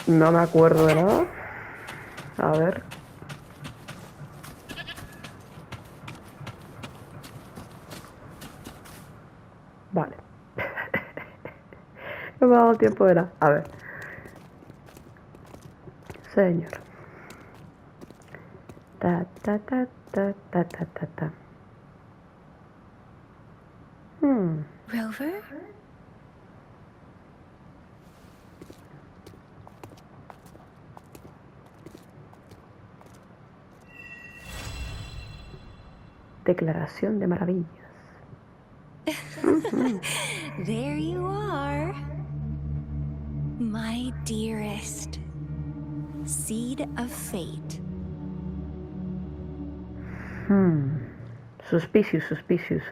No me acuerdo de nada. A ver. Vale. No me ha dado tiempo de nada. A ver. Señor. Ta, ta, ta, ta, ta, ta, ta, ta. Rover? Declaración de maravillas. There you are. My dearest. Seed of fate. Suspicious, suspicious.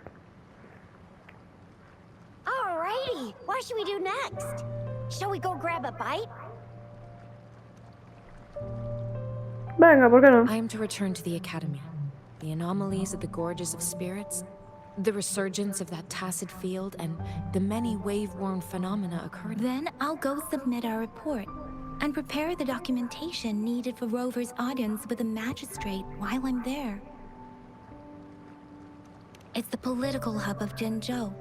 Alrighty, what should we do next? Shall we go grab a bite? Venga, ¿por qué no? I am to return to the academy. The anomalies of the gorges of spirits, the resurgence of that tacit field, and the many wave-worn phenomena occurred. Then I'll go submit our report and prepare the documentation needed for Rover's audience with the magistrate while I'm there. It's the political hub of Jinzhou,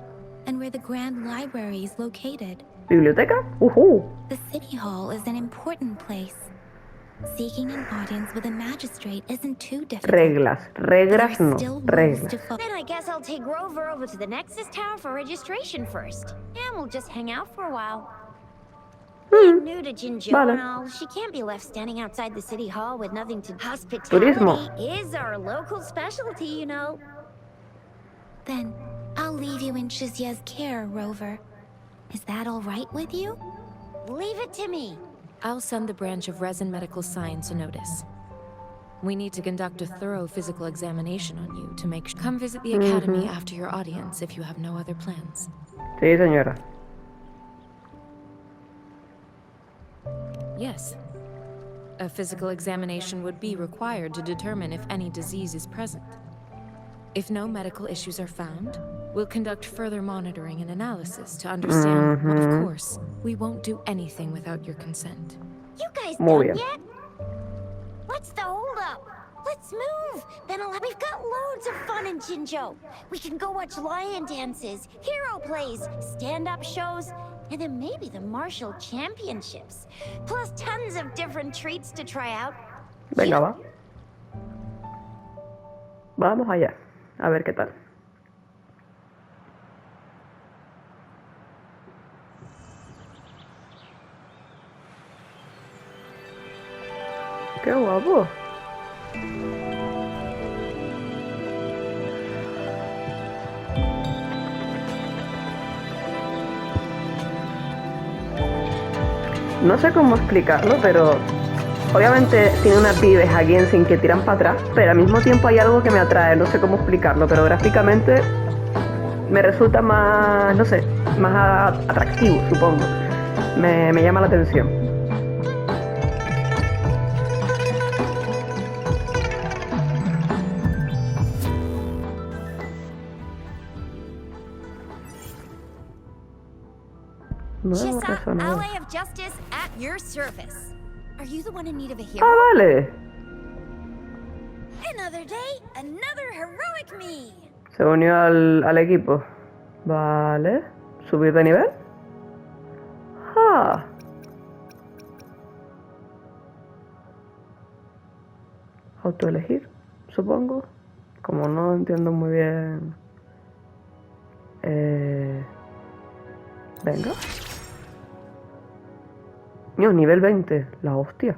and where the Grand Library is located. ¿Biblioteca? The City Hall is an important place. Seeking an audience with a magistrate isn't too difficult. Reglas. Reglas There are no. still rules Reglas. to follow. Then I guess I'll take Rover over to the Nexus Tower for registration first. And we'll just hang out for a while. Being new to Jinzhou Vale. and all, she can't be left standing outside the City Hall with nothing to... Hospitality Turismo. is our local specialty, you know. Then I'll leave you in Shizia's care, Rover. Is that all right with you? Leave it to me. I'll send the branch of Resin Medical Science a notice. We need to conduct a thorough physical examination on you to make sure. Come visit the academy after your audience if you have no other plans. Sí, señora. Yes. A physical examination would be required to determine if any disease is present. If no medical issues are found, we'll conduct further monitoring and analysis to understand. But of course, we won't do anything without your consent. You guys Muy done bien. yet? What's the holdup? Let's move. We've got loads of fun in Jinzhou. We can go watch lion dances, hero plays, stand-up shows, and then maybe the martial championships. Plus tons of different treats to try out. Venga, va. Vamos allá. A ver qué tal. Qué guapo. No sé cómo explicarlo, pero obviamente tiene unas vives aquí en Sin que tiran para atrás, pero al mismo tiempo hay algo que me atrae, no sé cómo explicarlo, pero gráficamente me resulta más, no sé, más atractivo, supongo. Me llama la atención. Nuevo Shisa, resonador. Ally of Justice at your service. Are you the one in need of a hero? Ah, vale. Another day, another heroic me. Se unió al equipo. Vale. ¿Subir de nivel? Ah. Autoelegir, supongo. Como no entiendo muy bien. Venga. No, nivel 20. La hostia.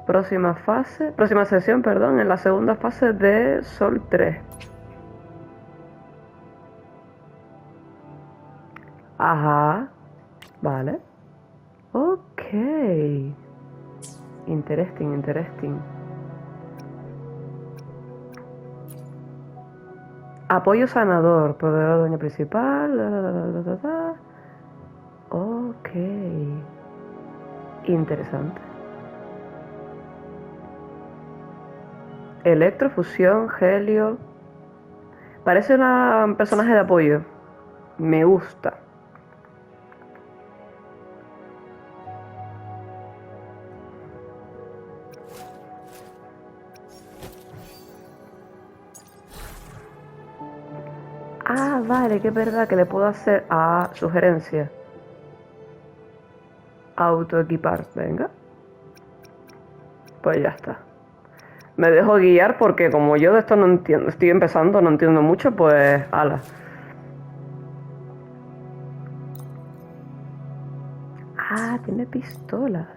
Próxima sesión, perdón, en la segunda fase de Sol 3. Ajá. Vale. Ok. Interesting, interesting. Apoyo sanador, proveedor dueño principal. Ok. Interesante. Electrofusión, helio. Parece un personaje de apoyo. Me gusta. Ah, vale, que es verdad que le puedo hacer... Ah, sugerencia. Autoequipar, venga. Pues ya está. Me dejo guiar porque como yo de esto no entiendo, estoy empezando, no entiendo mucho, pues ala. Ah, tiene pistolas.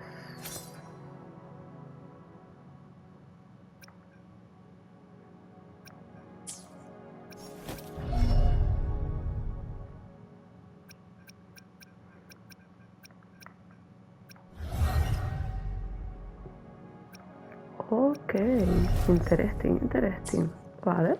Ok, interesting, interesting. Vale.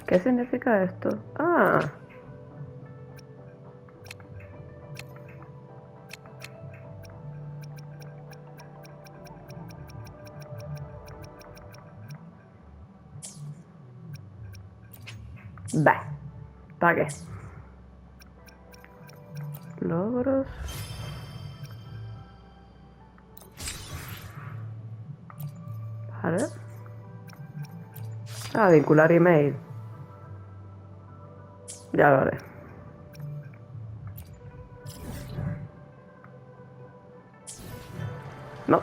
¿Qué significa esto? Ah. Va. ¿Para qué? Logros. Vale. Ah, vincular email. Ya lo haré. No.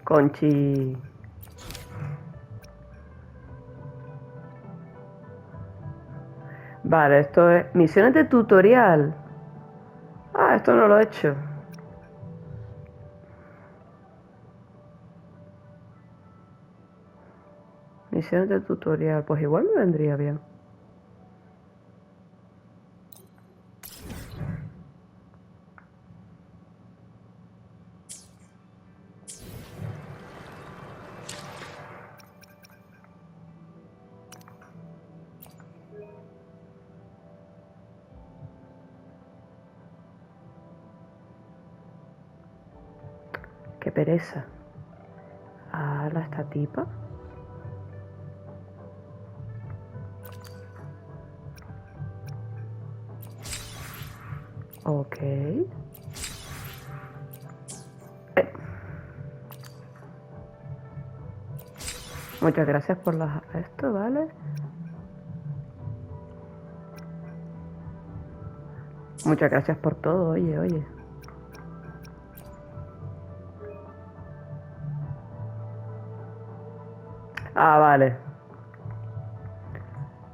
Conchi. Vale, esto es misiones de tutorial. Ah, esto no lo he hecho. Misiones de tutorial, pues igual me vendría bien. Qué pereza. Ah, esta tipa. Ok. Muchas gracias por esto, ¿vale? Muchas gracias por todo, oye, oye. Ah, vale.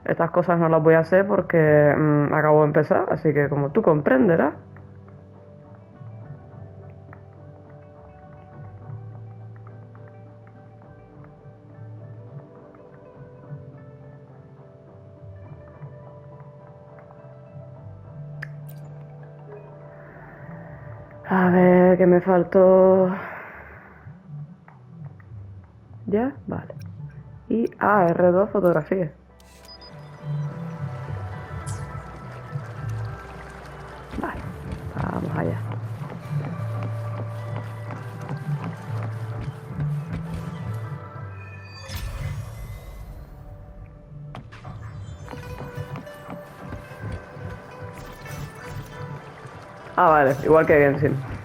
Estas cosas no las voy a hacer porque acabo de empezar, así que como tú comprenderás. A ver, ¿qué me faltó? ¿Ya? Vale. Y R2 fotografía. Vale, vamos allá. Ah, vale, igual que Genshin.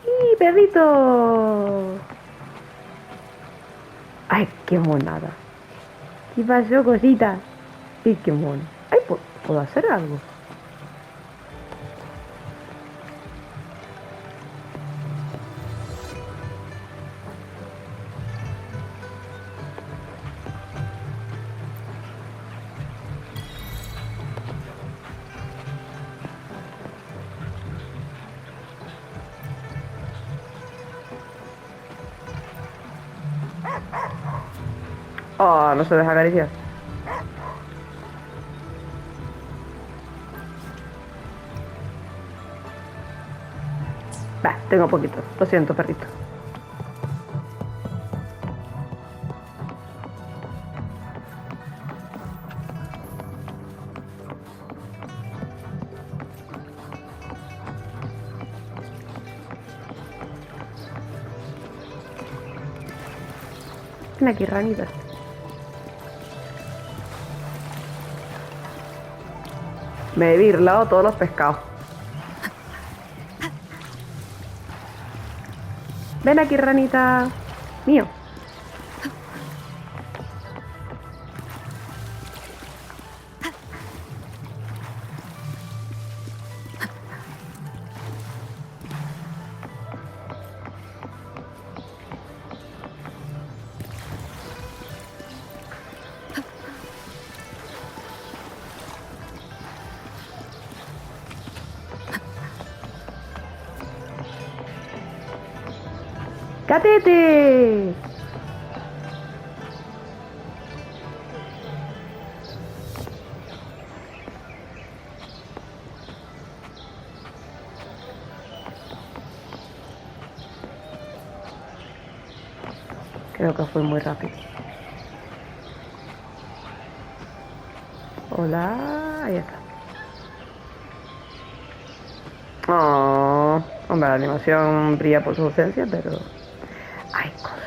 ¡Y perrito! ¡Ay, qué monada! ¿Qué pasó, cosita? ¡Y qué mono! ¡Ay, puedo hacer algo! Oh, no se deja acariciar. Va, tengo poquito. Lo siento, perrito. Ven aquí, ranita. Me he birlado todos los pescados. Ven aquí, ranita. Mío. ¡Catete! Creo que fue muy rápido. Hola, ahí está. Oh, hombre, la animación brilla por su ausencia, pero... ¡Ay, cosita!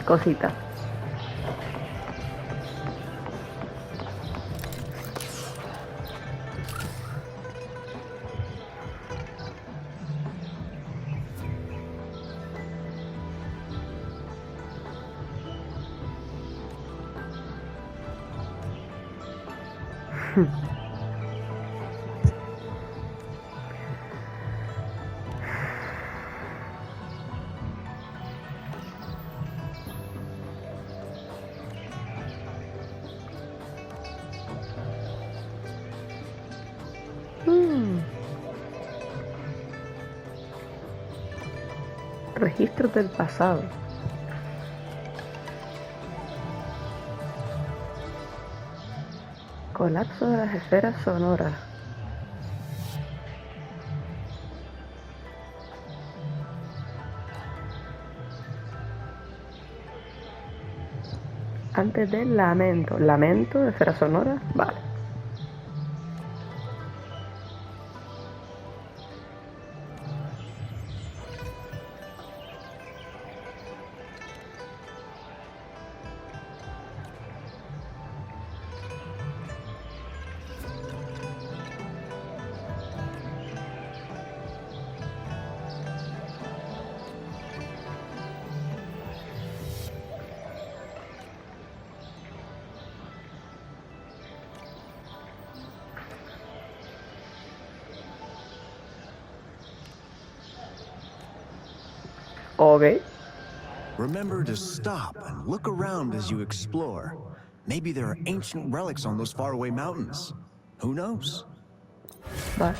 Cosita. Registros del pasado. Colapso de las esferas sonoras. Antes del lamento. ¿Lamento de esfera sonora? Vale. Okay. Remember to stop and look around as you explore. Maybe there are ancient relics on those faraway mountains. Who knows? Vale.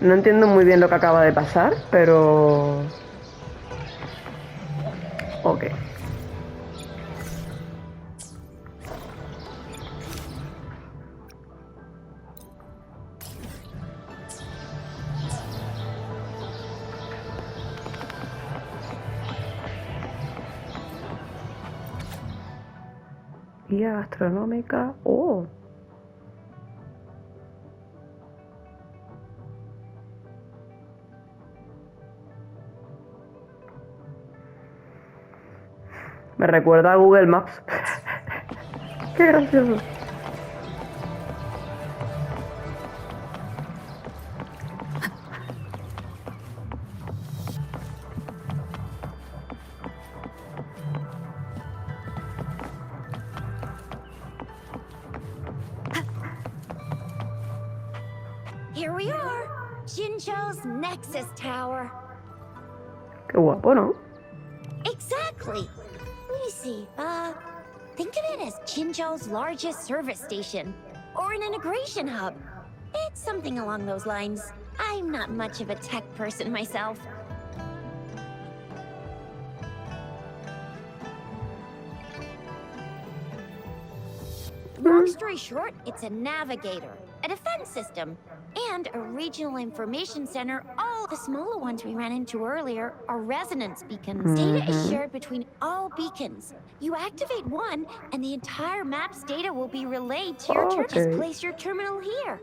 No entiendo muy bien lo que acaba de pasar, pero... Ok. Guía gastronómica. Oh. Me recuerda a Google Maps. Qué gracioso. Here we are. Jinzhou's Nexus Tower. Qué guapo, ¿no? Exactly. Let me see. Think of it as Jinzhou's largest service station, or an integration hub. It's something along those lines. I'm not much of a tech person myself. Long story short, it's a navigator, a defense system, and a regional information center. All the smaller ones we ran into earlier are resonance beacons. Data is shared between all beacons. You activate one, and the entire map's data will be relayed to your terminal. Just place your terminal here.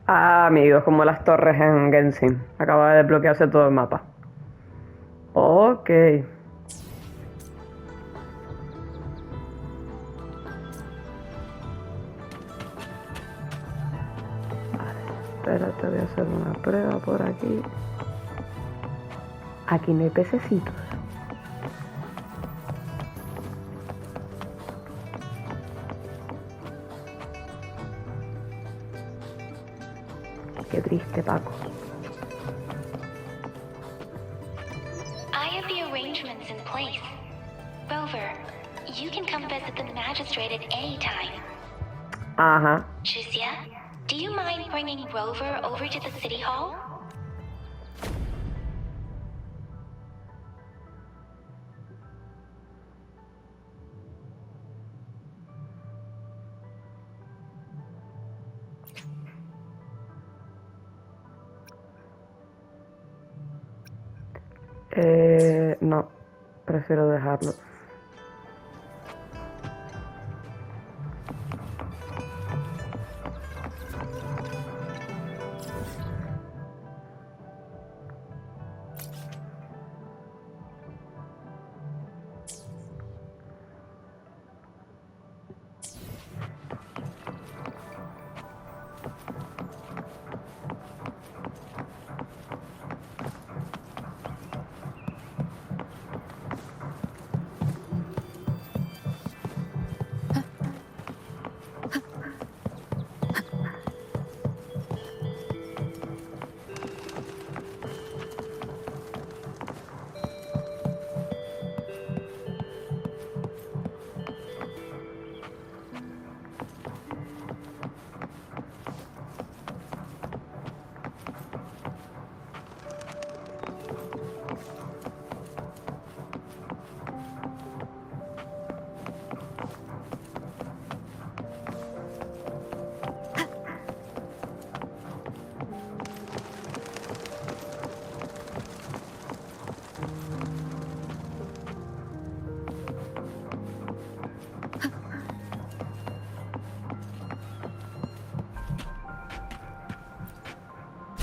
Ah, amigos, como las torres en Genshin. Acaba de desbloquearse todo el mapa. Ok. Vale, espérate, voy a hacer una prueba por aquí. Aquí no hay pececitos. Qué triste, Paco. I have the arrangements in place. Rover, you can come visit the magistrate at any time. Ajá. Shuzia, do you mind bringing Rover over to the city hall? No, prefiero dejarlo.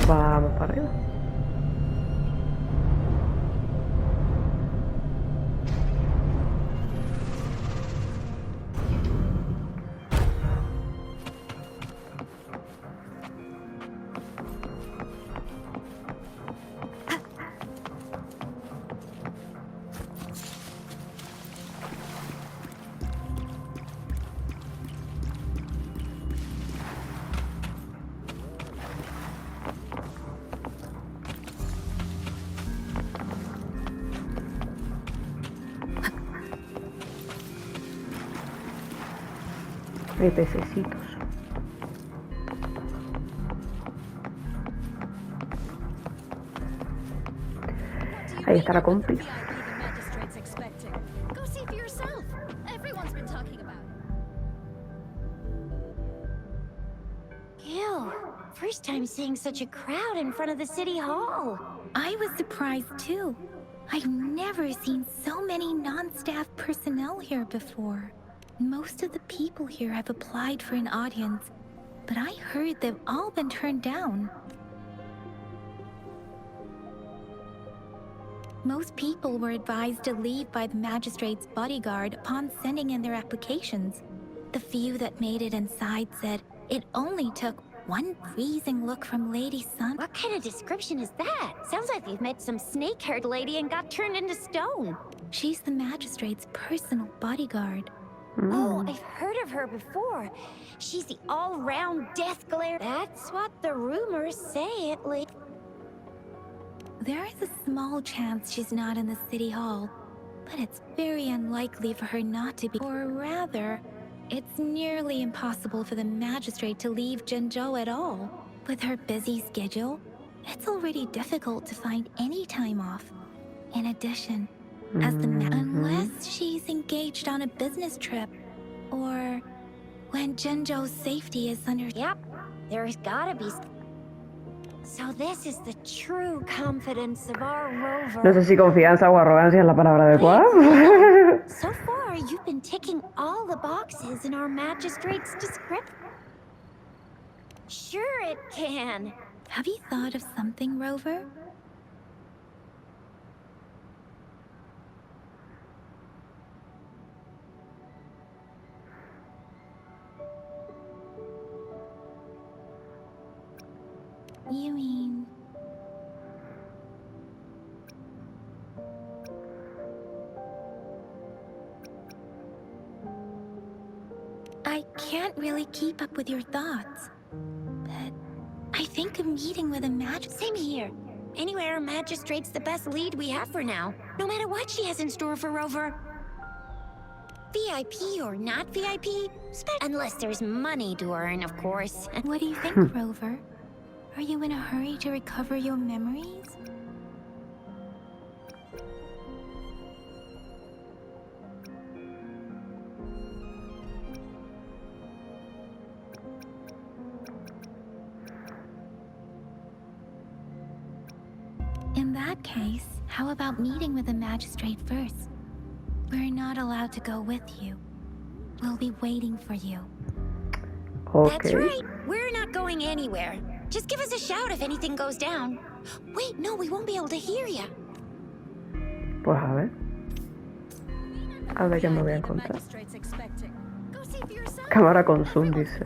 Vamos para arriba. Hay pececitos. Ahí está la compi. Go see for yourself. Everyone's been talking about it. Ew. First time seeing such a crowd in front of the city hall. I was surprised too. I've never seen so many non-staff personnel here before. Most of the people here have applied for an audience, but I heard they've all been turned down. Most people were advised to leave by the magistrate's bodyguard upon sending in their applications. The few that made it inside said it only took one freezing look from Lady Sun. What kind of description is that? Sounds like they've met some snake-haired lady and got turned into stone. She's the magistrate's personal bodyguard. Oh, I've heard of her before. She's the all-round death glare. That's what the rumors say, at least. There is a small chance she's not in the city hall, but it's very unlikely for her not to be. Or rather, it's nearly impossible for the magistrate to leave Jinzhou at all. With her busy schedule, it's already difficult to find any time off. In addition, unless she's engaged on a business trip, or when Jinzhou's safety is under. Yep, there's gotta be. So this is the true confidence of our rover. No sé si confianza o arrogancia es la palabra adecuada. So far, you've been ticking all the boxes in our magistrate's description. Sure it can. Have you thought of something, Rover? You mean... I can't really keep up with your thoughts, but I think a meeting with a magistrate... Same here. Anywhere a magistrate's the best lead we have for now, no matter what she has in store for Rover. VIP or not VIP, unless there's money to earn, of course. What do you think, Rover? Are you in a hurry to recover your memories? In that case, how about meeting with the magistrate first? We're not allowed to go with you. We'll be waiting for you. Okay. That's right. We're not going anywhere. Just give us a shout if anything goes down. Wait, no, we won't be able to hear you. Pues a ver. A ver qué me voy a encontrar. Cámara con zoom, dice.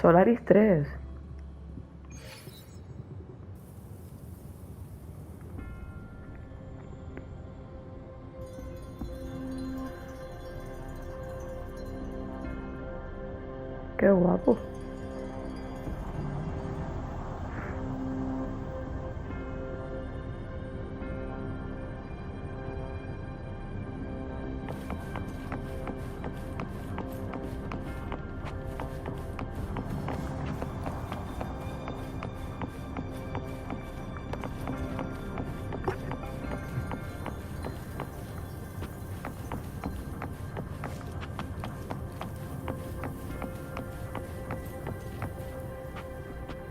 Solaris 3. Qué guapo.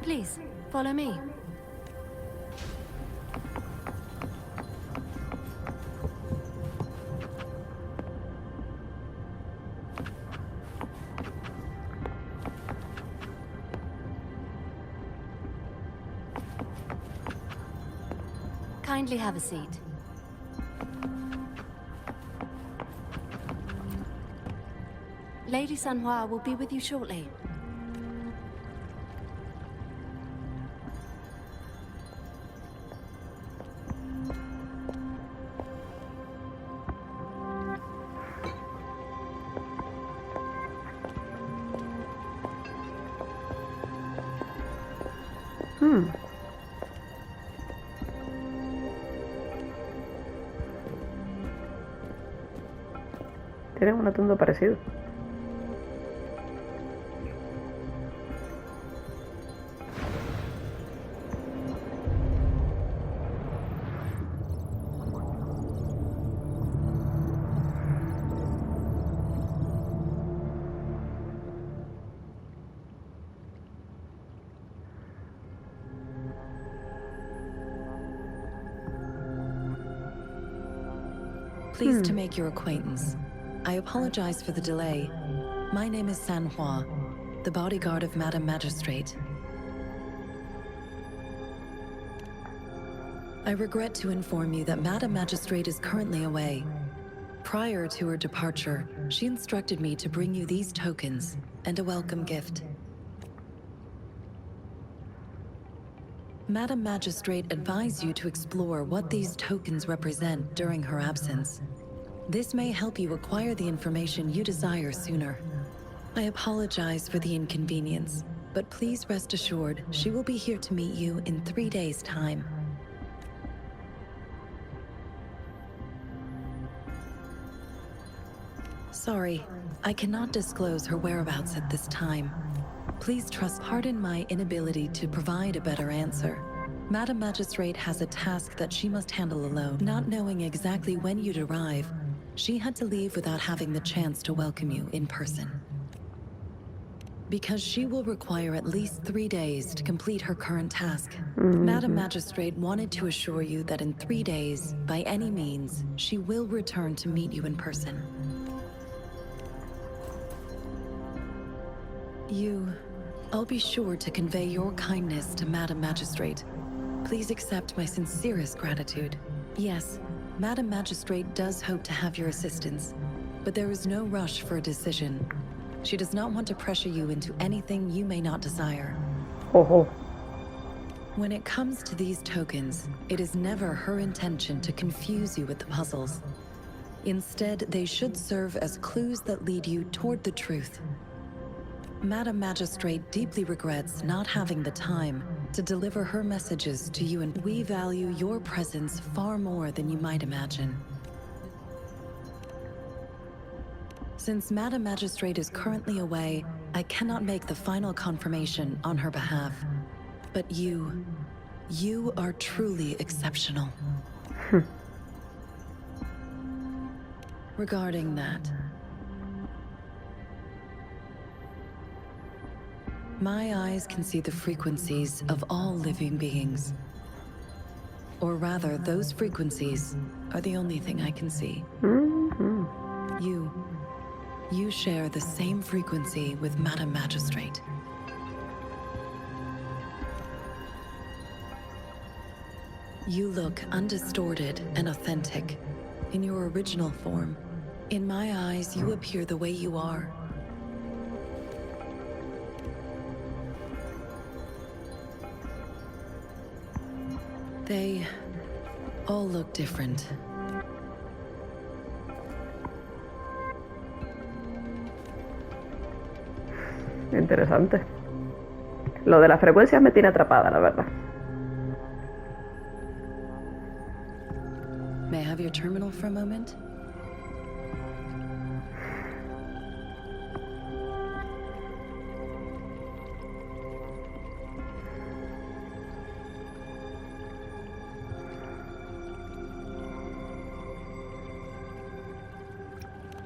Please, follow me. Kindly have a seat. Lady Sanhua will be with you shortly. Tienen un atuendo parecido. Pleased to make your acquaintance. I apologize for the delay. My name is Sanhua, the bodyguard of Madam Magistrate. I regret to inform you that Madam Magistrate is currently away. Prior to her departure, she instructed me to bring you these tokens and a welcome gift. Madam Magistrate advised you to explore what these tokens represent during her absence. This may help you acquire the information you desire sooner. I apologize for the inconvenience, but please rest assured she will be here to meet you in 3 days' time. Sorry, I cannot disclose her whereabouts at this time. Please pardon my inability to provide a better answer. Madam Magistrate has a task that she must handle alone. Not knowing exactly when you'd arrive, she had to leave without having the chance to welcome you in person. Because she will require at least 3 days to complete her current task. Madam Magistrate wanted to assure you that in 3 days, by any means, she will return to meet you in person. I'll be sure to convey your kindness to Madam Magistrate. Please accept my sincerest gratitude. Yes, Madam Magistrate does hope to have your assistance, but there is no rush for a decision. She does not want to pressure you into anything you may not desire. Ojo. When it comes to these tokens, it is never her intention to confuse you with the puzzles. Instead, they should serve as clues that lead you toward the truth. Madam Magistrate deeply regrets not having the time to deliver her messages to you, and we value your presence far more than you might imagine. Since Madam Magistrate is currently away, I cannot make the final confirmation on her behalf. But you are truly exceptional. Regarding that, my eyes can see the frequencies of all living beings. Or rather, those frequencies are the only thing I can see. You share the same frequency with Madam Magistrate. You look undistorted and authentic in your original form. In my eyes, you appear the way you are. They all look different. Interesante. Lo de las frecuencias me tiene atrapada, la verdad. May I have your terminal for a moment?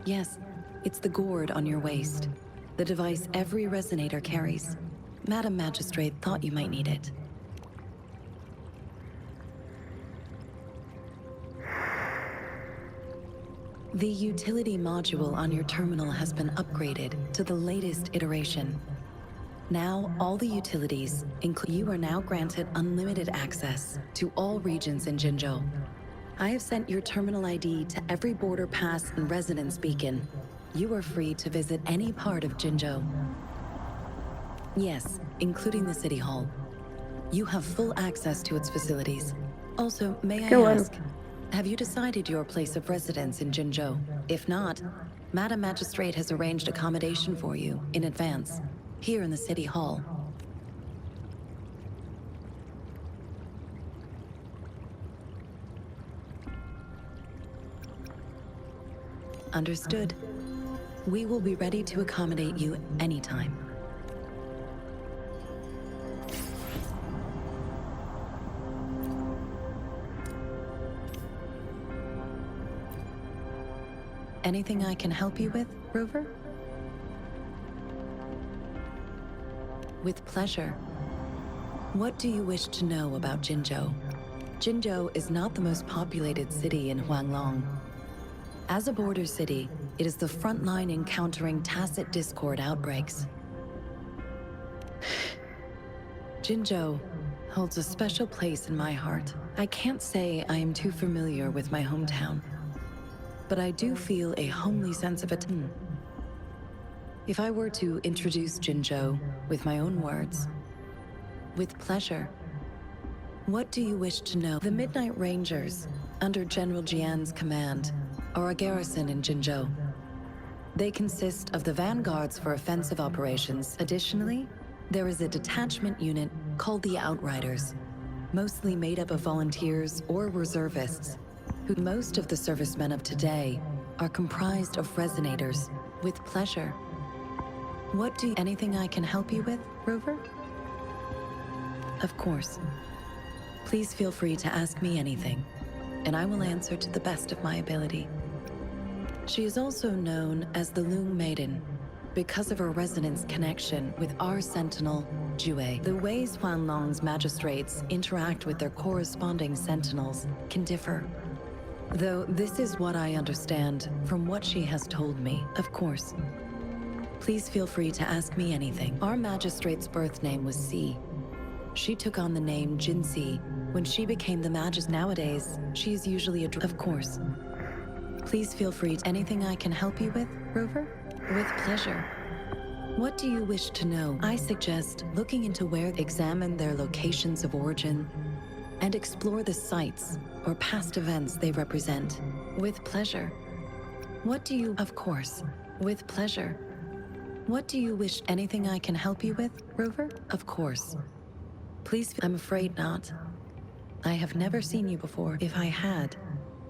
Yes, it's the gourd on your waist. The device every resonator carries. Madam Magistrate thought you might need it. The utility module on your terminal has been upgraded to the latest iteration. Now, all the utilities, you are now granted unlimited access to all regions in Jinzhou. I have sent your terminal ID to every border pass and residence beacon. You are free to visit any part of Jinzhou. Yes, including the City Hall. You have full access to its facilities. Also, may I ask, have you decided your place of residence in Jinzhou? If not, Madam Magistrate has arranged accommodation for you in advance, here in the City Hall. Understood. We will be ready to accommodate you anytime. Anything I can help you with, Rover? With pleasure. What do you wish to know about Jinzhou? Jinzhou is not the most populated city in Huanglong. As a border city, it is the front line in countering tacit discord outbreaks. Jinzhou, holds a special place in my heart. I can't say I am too familiar with my hometown, but I do feel a homely sense of it. If I were to introduce Jinzhou with my own words, with pleasure. What do you wish to know? The Midnight Rangers, under General Jian's command, are a garrison in Jinzhou. They consist of the vanguards for offensive operations. Additionally, there is a detachment unit called the Outriders, mostly made up of volunteers or reservists, who most of the servicemen of today are comprised of resonators. With pleasure. Anything I can help you with, Rover? Of course. Please feel free to ask me anything, and I will answer to the best of my ability. She is also known as the Loom Maiden because of her resonance connection with our sentinel, Jue. The ways Huanglong's magistrates interact with their corresponding sentinels can differ, though this is what I understand from what she has told me. Of course. Please feel free to ask me anything. Our magistrate's birth name was Si. She took on the name Jinsi when she became the Magus. Nowadays, she is usually Of course. Please feel free to anything I can help you with, Rover? With pleasure. What do you wish to know? I suggest looking into where examine their locations of origin and explore the sites or past events they represent. With pleasure. Of course. With pleasure. What do you wish? Anything I can help you with, Rover? Of course. Please. I'm afraid not. I have never seen you before. If I had,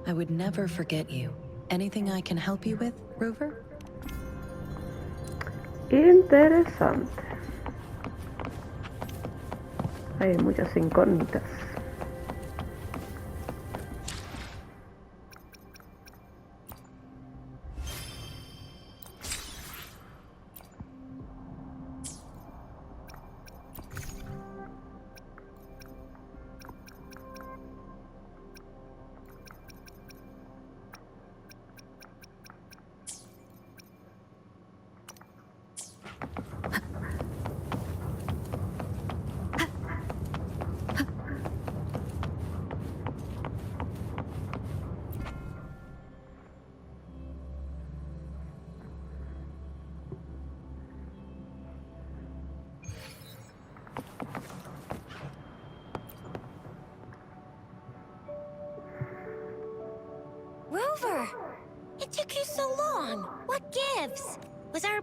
I would never forget you. Anything I can help you with, Rover? Interesante. Hay muchas incógnitas. Rover! It took you so long! What gives? Was our...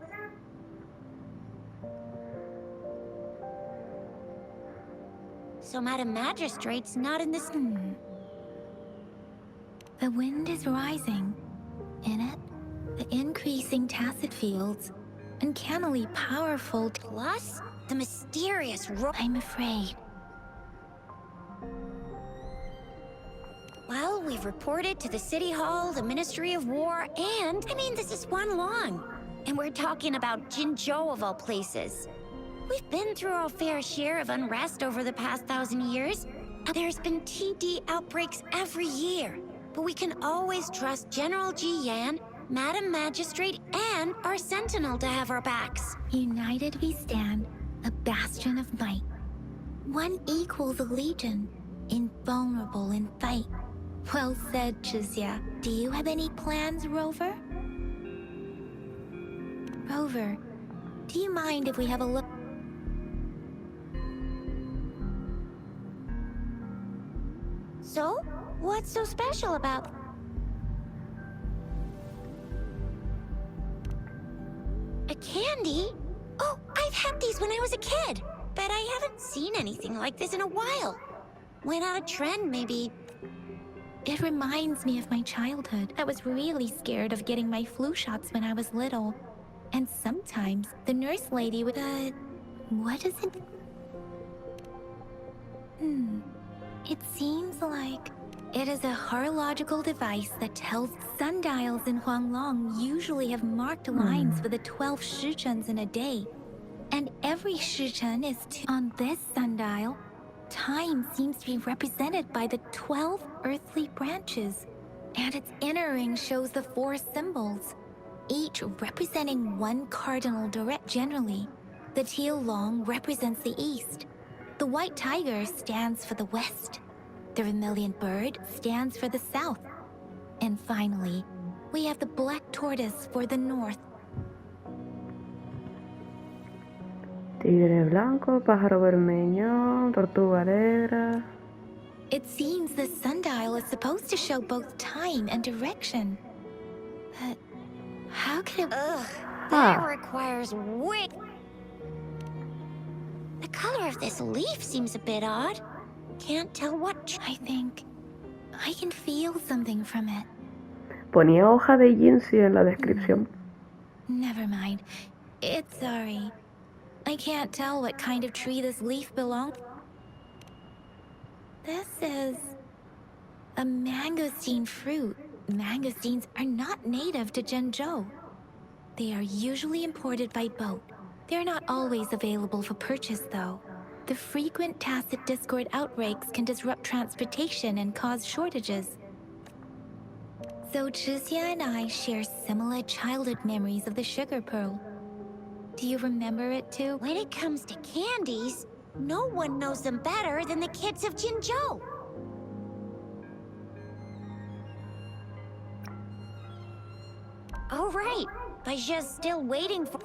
So Madam Magistrate's not in this... The wind is rising. In it, the increasing tacit fields, uncannily powerful... Plus, the mysterious I'm afraid. Well, we've reported to the City Hall, the Ministry of War, and... I mean, this is one long. And we're talking about Jinzhou of all places. We've been through our fair share of unrest over the past 1,000 years. There's been TD outbreaks every year. But we can always trust General Ji Yan, Madam Magistrate, and our Sentinel to have our backs. United we stand, a bastion of might. One equals a legion, invulnerable in fight. Well said, Chizia. Do you have any plans, Rover? Rover, do you mind if we have a look? So, what's so special about... A candy? Oh, I've had these when I was a kid, but I haven't seen anything like this in a while. Went out of trend, maybe. It reminds me of my childhood. I was really scared of getting my flu shots when I was little. And sometimes the nurse lady would... what is it? It seems like... It is a horological device that tells sundials in Huanglong usually have marked lines for the 12 shichens in a day. And every shichen is on this sundial. Time seems to be represented by the 12 earthly branches, and its inner ring shows the 4 symbols, each representing one cardinal direct. Generally, the teal long represents the east, The white tiger stands for the west. The vermilion bird stands for the south. And finally, we have the black tortoise for the north. Tigre blanco, pájaro bermeñón, tortuga negra. It seems the sundial is supposed to show both time and direction. But how could it... Ugh, that requires wit. The color of this leaf seems a bit odd. Can't tell what... I think I can feel something from it. Ponía hoja de Jinsi en la descripción. Never mind. It's sorry. I can't tell what kind of tree this leaf belongs. This is a mangosteen fruit. Mangosteens are not native to Zhengzhou. They are usually imported by boat. They're not always available for purchase, though. The frequent tacit discord outbreaks can disrupt transportation and cause shortages. So Zhixia and I share similar childhood memories of the sugar pearl. Do you remember it too? When it comes to candies, no one knows them better than the kids of Jinzhou. All right, but just still waiting for...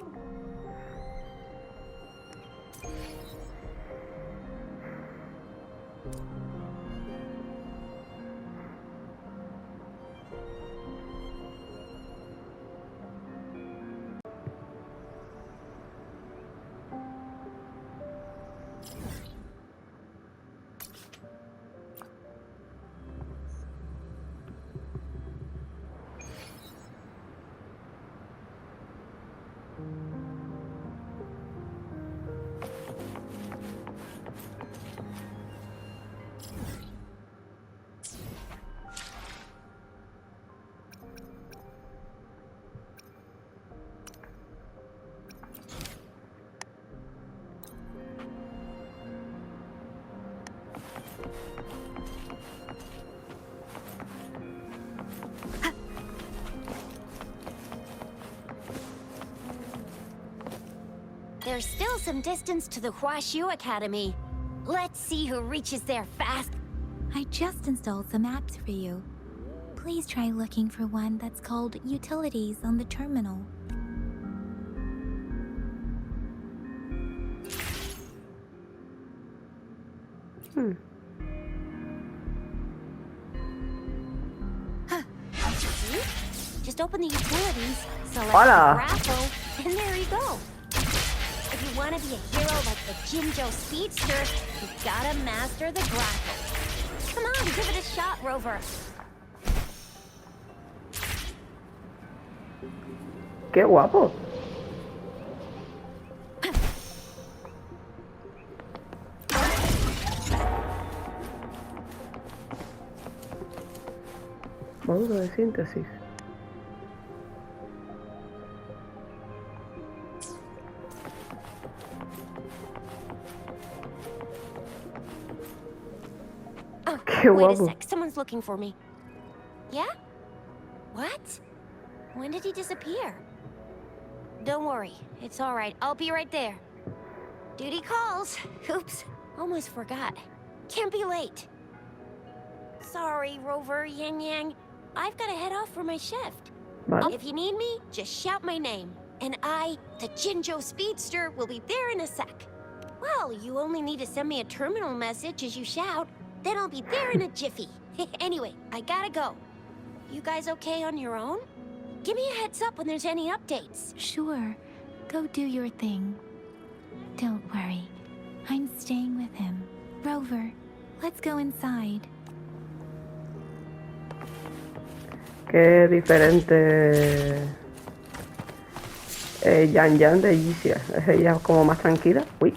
There's still some distance to the Huaxiu Academy. Let's see who reaches there fast. I just installed some apps for you. Please try looking for one that's called Utilities on the terminal. Just open the utilities, select Hola. the grapple, and there you go. If you want to be a hero like the Jinzhou Speedster, you gotta master the grapple. Come on, give it a shot, Rover. ¡Qué guapo! Módulo de síntesis. Oh, Qué wait a guapo. sec. Someone's looking for me. Yeah? What? When did he disappear? Don't worry. It's all right. I'll be right there. Duty calls. Oops. Almost forgot. Can't be late. Sorry, Rover, Yang Yang. I've got to head off for my shift. Vale. If you need me, just shout my name. And I, the Jinzhou Speedster, will be there in a sec. Well, you only need to send me a terminal message as you shout. Then I'll be there in a jiffy. Anyway, I gotta go. You guys okay on your own? Give me a heads up when there's any updates. Sure, go do your thing. Don't worry, I'm staying with him. Rover, let's go inside. Qué diferente Yan Yan de Yixia. Es ella como más tranquila. Uy.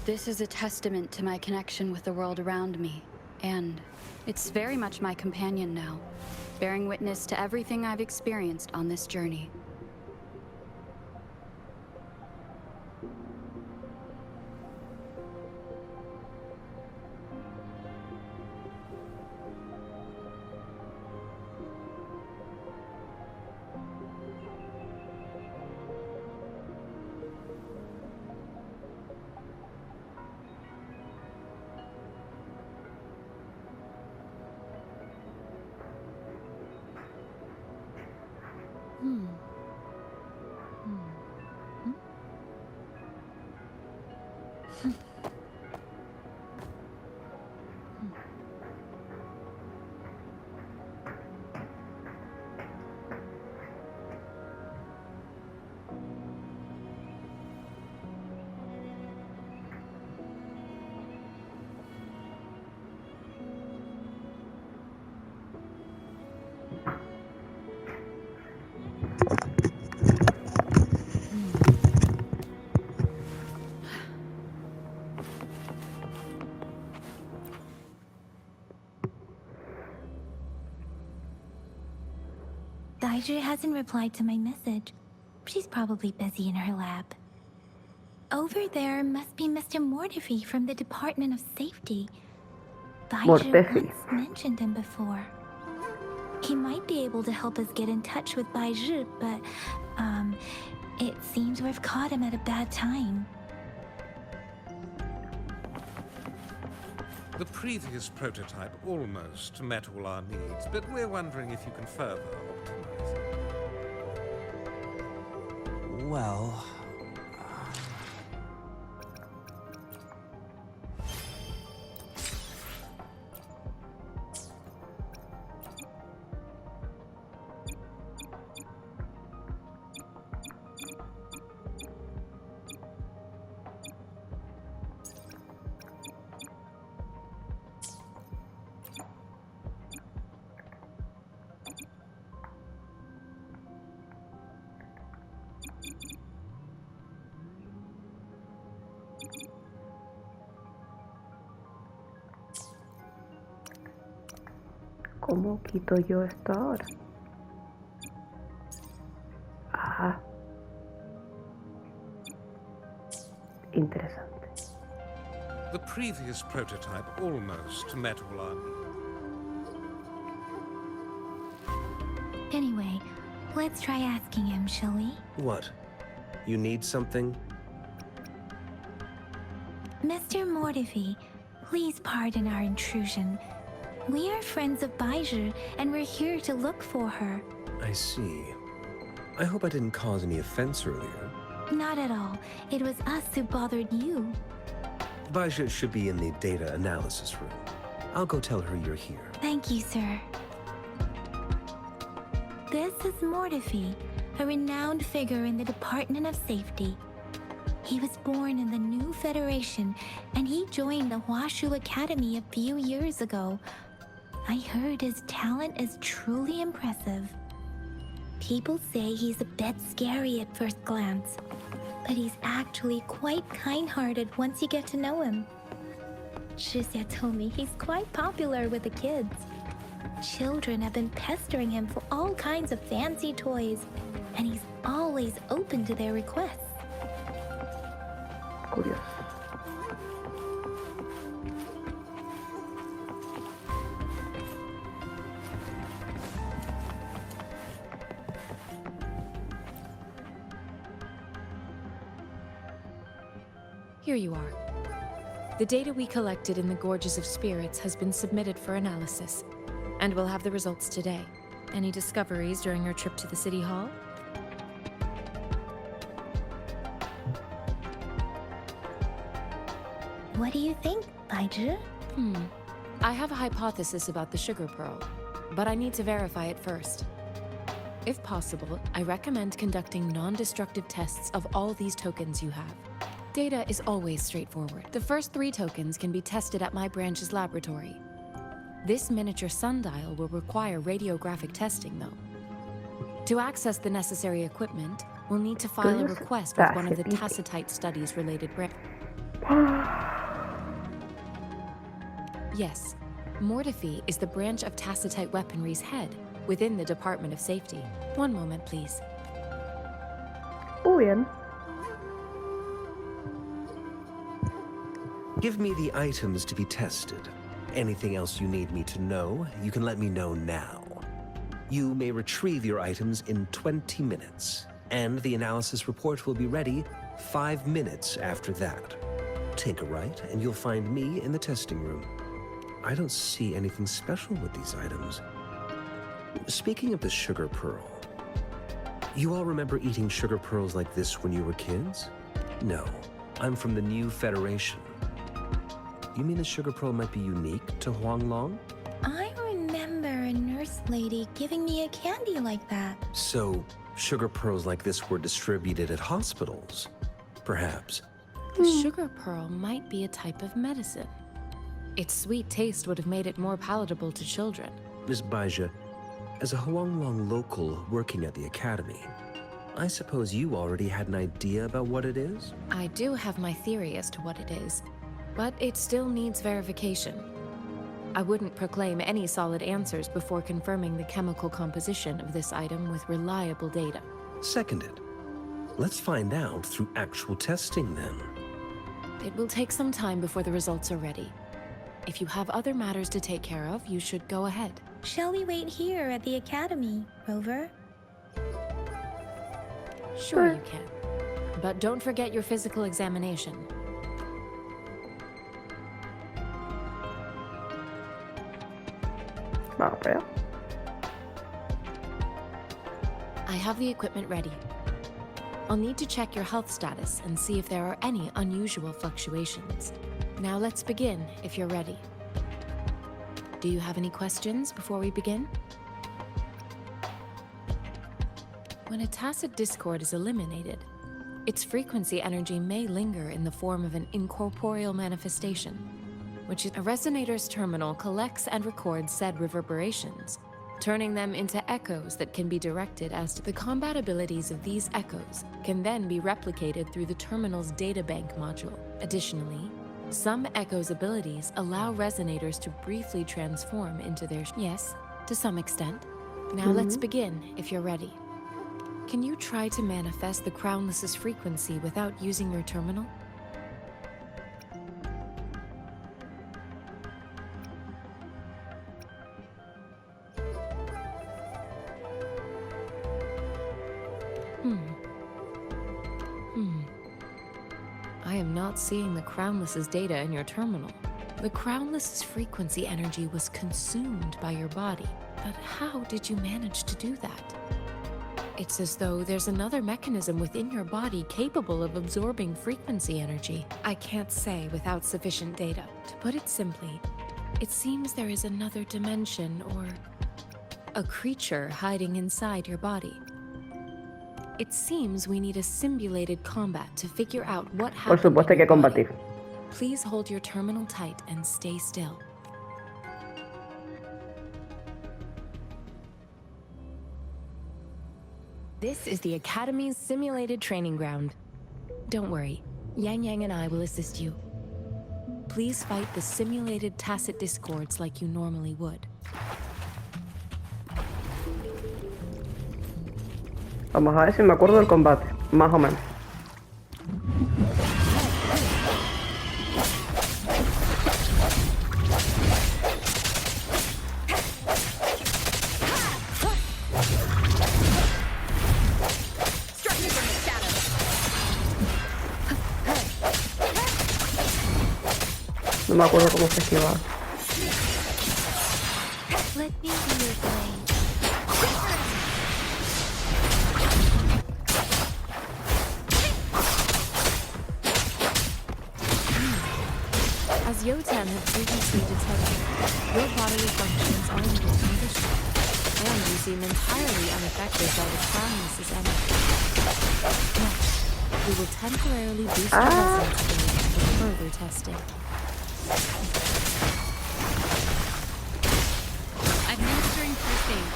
This is a testament to my connection with the world around me, and it's very much my companion now, bearing witness to everything I've experienced on this journey. Daiju hasn't replied to my message. She's probably busy in her lab. Over there must be Mr. Mortefi from the Department of Safety. Daiju Mortefi. once mentioned him before. He might be able to help us get in touch with Baizhi, but, it seems we've caught him at a bad time. The previous prototype almost met all our needs, but we're wondering if you can further optimize it. Well... ¿Cómo quito yo esto ahora? Ajá. Interesante. The previous prototype almost met all our needs. Anyway, let's try asking him, shall we? What? You need something? Mr. Mortefi, please pardon our intrusion. We are friends of Baizhi, and we're here to look for her. I see. I hope I didn't cause any offense earlier. Not at all. It was us who bothered you. Baizhi should be in the data analysis room. I'll go tell her you're here. Thank you, sir. This is Mortefi, a renowned figure in the Department of Safety. He was born in the new Federation, and he joined the Huashu Academy a few years ago. I heard his talent is truly impressive. People say he's a bit scary at first glance, but he's actually quite kind-hearted once you get to know him. Shizia told me he's quite popular with the kids. Children have been pestering him for all kinds of fancy toys, and he's always open to their requests. Curioso. Here you are. The data we collected in the Gorges of Spirits has been submitted for analysis, and we'll have the results today. Any discoveries during your trip to the City Hall? What do you think, Baizhi? I have a hypothesis about the sugar pearl, but I need to verify it first. If possible, I recommend conducting non-destructive tests of all these tokens you have. Data is always straightforward. The first 3 tokens can be tested at my branch's laboratory. This miniature sundial will require radiographic testing, though. To access the necessary equipment, we'll need to file a request with one of the Tacitite studies related branches. Yes, Mortifi is the branch of Tacitite weaponry's head within the Department of Safety. One moment, please. Bien. Give me the items to be tested. Anything else you need me to know, you can let me know now. You may retrieve your items in 20 minutes, and the analysis report will be ready 5 minutes after that. Tinker right, and you'll find me in the testing room. I don't see anything special with these items. Speaking of the sugar pearl, you all remember eating sugar pearls like this when you were kids? No, I'm from the New Federation. You mean the sugar pearl might be unique to Huanglong? I remember a nurse lady giving me a candy like that. So, sugar pearls like this were distributed at hospitals? Perhaps. The sugar pearl might be a type of medicine. Its sweet taste would have made it more palatable to children. Ms. Baija, as a Huanglong local working at the academy, I suppose you already had an idea about what it is? I do have my theory as to what it is, but it still needs verification. I wouldn't proclaim any solid answers before confirming the chemical composition of this item with reliable data. Seconded. Let's find out through actual testing then. It will take some time before the results are ready. If you have other matters to take care of, you should go ahead. Shall we wait here at the academy, Rover? Sure you can. But don't forget your physical examination. Vamos para allá. I have the equipment ready. I'll need to check your health status and see if there are any unusual fluctuations. Now let's begin, if you're ready. Do you have any questions before we begin? When a tacit discord is eliminated, its frequency energy may linger in the form of an incorporeal manifestation, which is a resonator's terminal collects and records said reverberations, turning them into echoes that can be directed as to the combat abilities of these echoes can then be replicated through the terminal's databank module. Additionally, some echoes' abilities allow resonators to briefly transform into their yes, to some extent. Now let's begin, if you're ready. Can you try to manifest the Crownless's frequency without using your terminal? I am not seeing the Crownless's data in your terminal. The Crownless's frequency energy was consumed by your body, but how did you manage to do that? It's as though there's another mechanism within your body capable of absorbing frequency energy. I can't say without sufficient data. To put it simply, it seems there is another dimension or a creature hiding inside your body. It seems we need a simulated combat to figure out what happened. Por supuesto hay que combatir. Please hold your terminal tight and stay still. This is the Academy's simulated training ground. Don't worry, Yang Yang and I will assist you. Please fight the simulated tacit discords like you normally would. Vamos a ver si me acuerdo del combate, más o menos. No me acuerdo cómo se esquivaba. Let me be your blade. I As Yotan had previously detected, your bodily functions are in good condition, and you seem entirely unaffected by the Primus' energy. Next, we will temporarily boost your resonance ability for further testing. Administering first aid.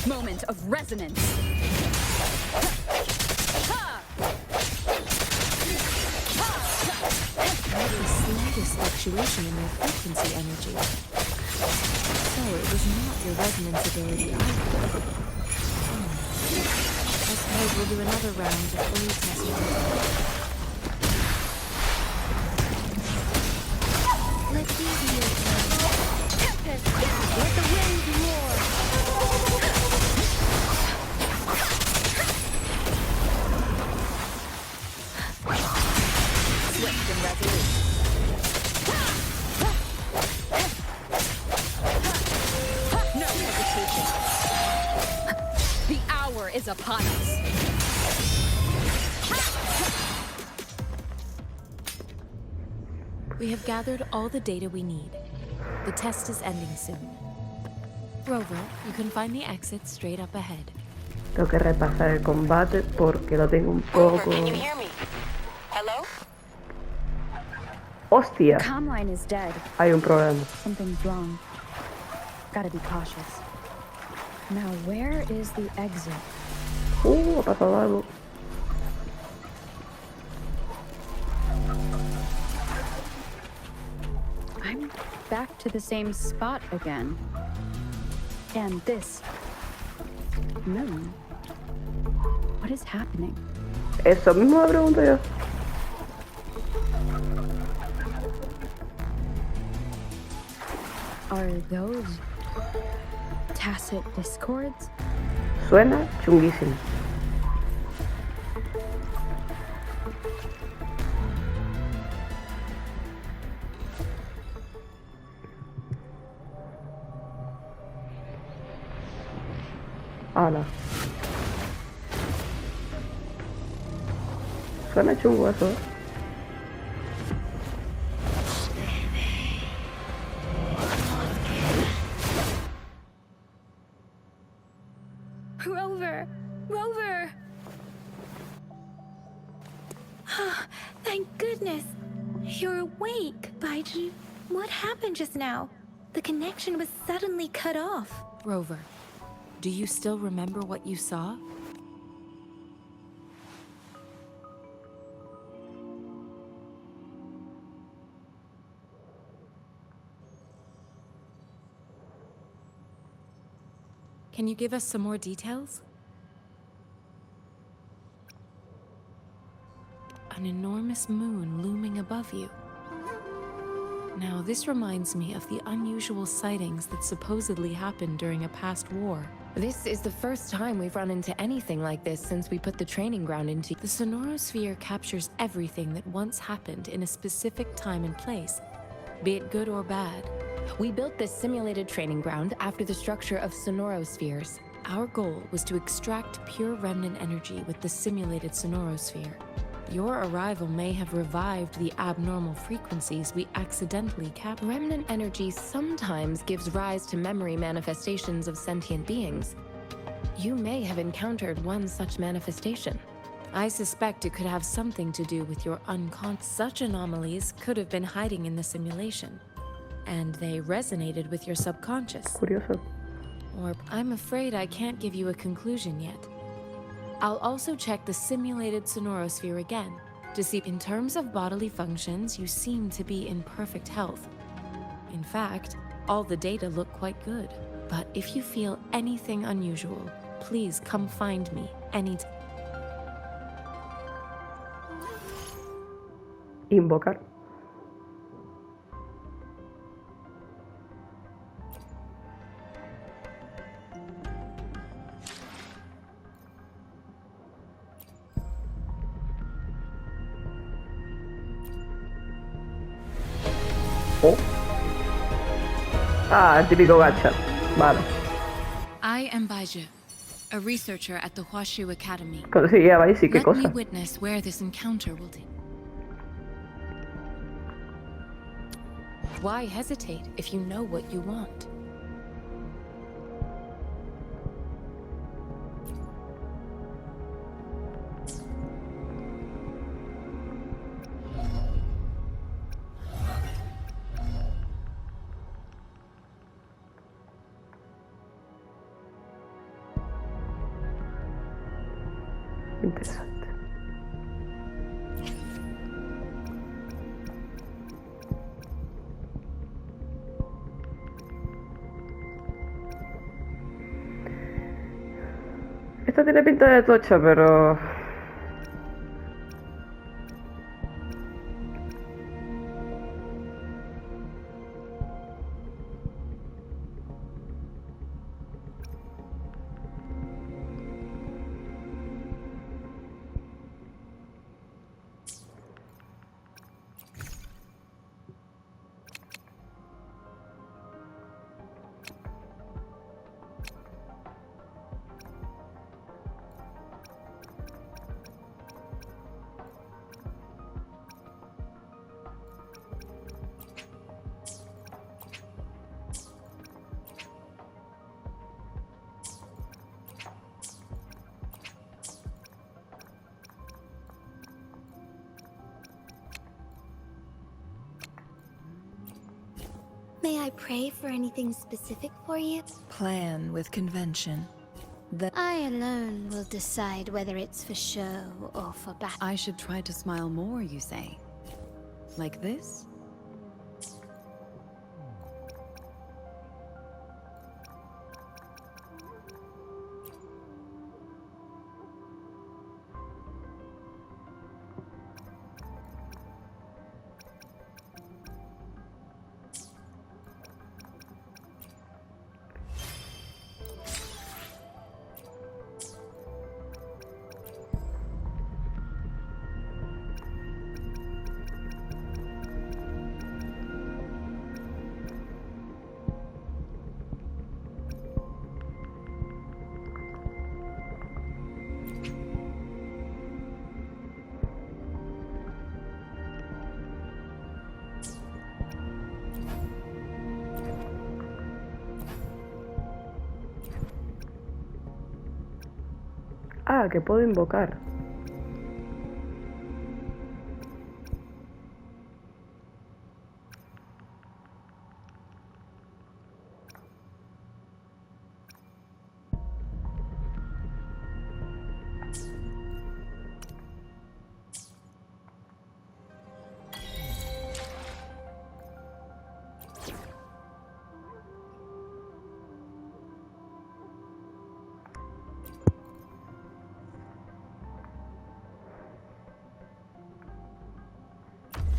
Moment of resonance. Not the slightest fluctuation in their frequency energy. So it was not your resonance ability either. I suppose we'll do another round to fully test your resonance. Let's easy it. Tempest, let the wind roar. Swift and resolute. No hesitation. The hour is upon us. We have gathered all the data we need. The test is ending soon. Rover, you can find the exit straight up ahead. Tengo que repasar el combate porque lo tengo un poco... Can you hear me? Hello? ¡Hostia! Comline is dead. Hay un problema. Something's wrong. Gotta be cautious. Now, where is the exit? Ha pasado algo. I'm back to the same spot again. And this moon. What is happening? Eso mismo me pregunto yo. Are those tacit discords? Suena chunguísimo. Ala. Suena chungo eso, ¿eh? Rover! Rover! Thank goodness! You're awake, Baiju. What happened just now? The connection was suddenly cut off. Rover, do you still remember what you saw? Can you give us some more details? An enormous moon looming above you. Now, this reminds me of the unusual sightings that supposedly happened during a past war. This is the first time we've run into anything like this since we put the training ground into... The sonorosphere captures everything that once happened in a specific time and place, be it good or bad. We built this simulated training ground after the structure of sonorospheres. Our goal was to extract pure remnant energy with the simulated sonorosphere. Your arrival may have revived the abnormal frequencies we accidentally captured. Remnant energy sometimes gives rise to memory manifestations of sentient beings. You may have encountered one such manifestation. I suspect it could have something to do with your unconscious. Such anomalies could have been hiding in the simulation, and they resonated with your subconscious. Curioso. Or I'm afraid I can't give you a conclusion yet. I'll also check the simulated sonorosphere again to see. In terms of bodily functions, you seem to be in perfect health. In fact, all the data look quite good. But if you feel anything unusual, please come find me anytime. Invocar. Ah, el típico gacha. Vale. I am Baiju, a researcher at the Huashu Academy. Conseguía Baisi, qué Let me cosa. witness where this encounter will take. Why hesitate if you know what you want? Interesante. Esta tiene pinta de tocha, pero... May I pray for anything specific for you? Plan with convention. I alone will decide whether it's for show or for battle. I should try to smile more, you say? Like this? Ah, que puedo invocar.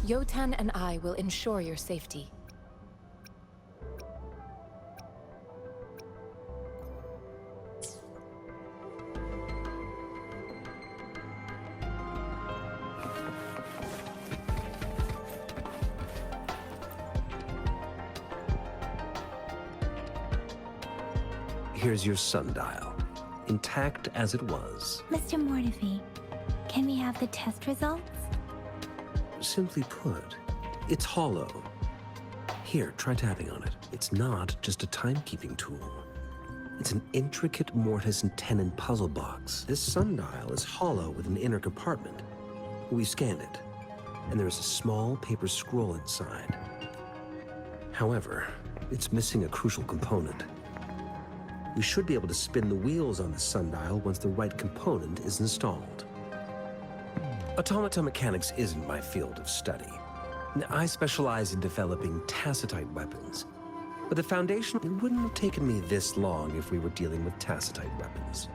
Yotan and I will ensure your safety. Here's your sundial, intact as it was. Mr. Mortefi, can we have the test results? Simply put, it's hollow. Here, try tapping on it. It's not just a timekeeping tool. It's an intricate mortise and tenon puzzle box. This sundial is hollow with an inner compartment. We scanned it, and there is a small paper scroll inside. However, it's missing a crucial component. We should be able to spin the wheels on the sundial once the right component is installed. Automata mechanics isn't my field of study. I specialize in developing tacitite weapons. But the Foundation, it wouldn't have taken me this long if we were dealing with tacitite weapons.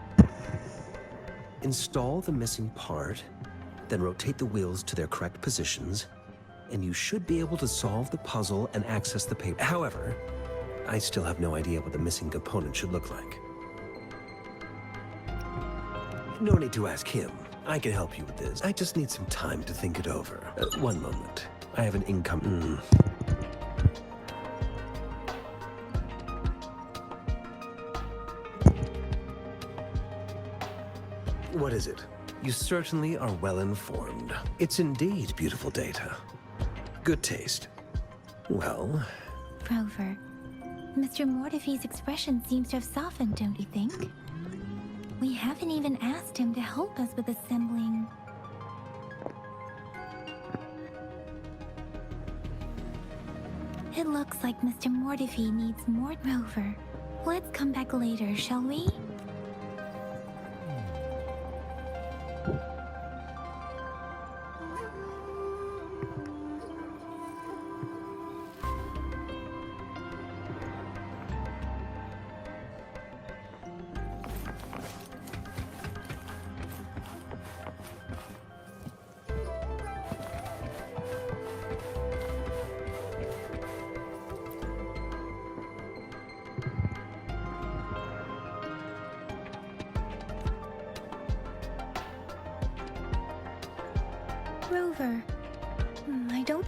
Install the missing part, then rotate the wheels to their correct positions, and you should be able to solve the puzzle and access the paper. However, I still have no idea what the missing component should look like. No need to ask him. I can help you with this. I just need some time to think it over. One moment. I have an income. What is it? You certainly are well informed. It's indeed beautiful data. Good taste. Well... Rover, Mr. Mortefi's expression seems to have softened, don't you think? We haven't even asked him to help us with assembling... It looks like Mr. Mortefi needs more Rover. Let's come back later, shall we? Rover, I don't...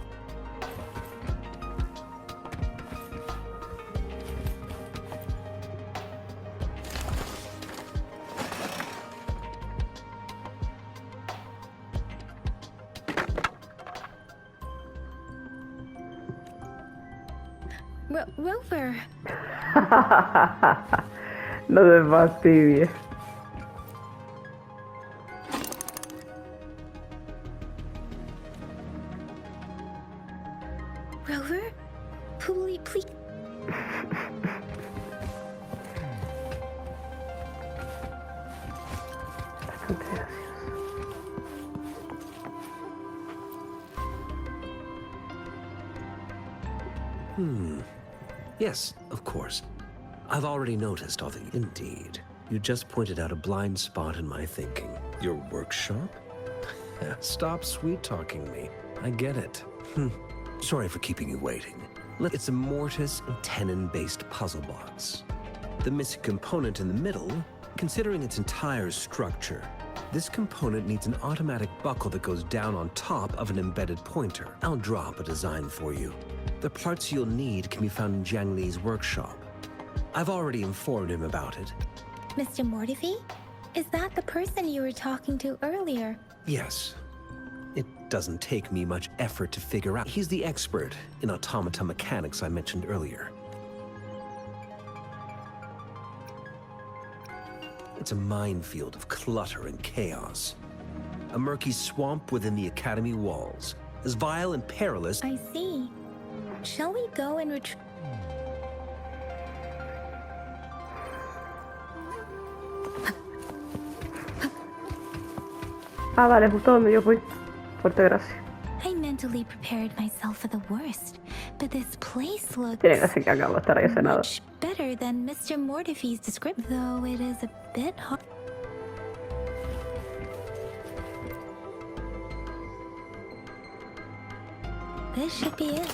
Rover... No te fastidies. Rover? Please... Yes, of course. I've already noticed all the... Indeed. You just pointed out a blind spot in my thinking. Your workshop? Stop sweet-talking me. I get it. Sorry for keeping you waiting. It's a mortise and tenon-based puzzle box. The missing component in the middle, considering its entire structure, this component needs an automatic buckle that goes down on top of an embedded pointer. I'll draw up a design for you. The parts you'll need can be found in Jiang Li's workshop. I've already informed him about it. Mr. Mortefi? Is that the person you were talking to earlier? Yes. It doesn't take me much effort to figure out. He's the expert in automata mechanics I mentioned earlier. It's a minefield of clutter and chaos. A murky swamp within the academy walls, as vile and perilous. I see. Shall we go and retrieve... Ah, vale, justo donde yo fui. Fuerte gracia. I mentally prepared myself for the worst, but this place looks... Tiene gracia que acabo de estar ahí hace nada. much better than Mr. Mortefi's description, though it is a bit hard. This should be it.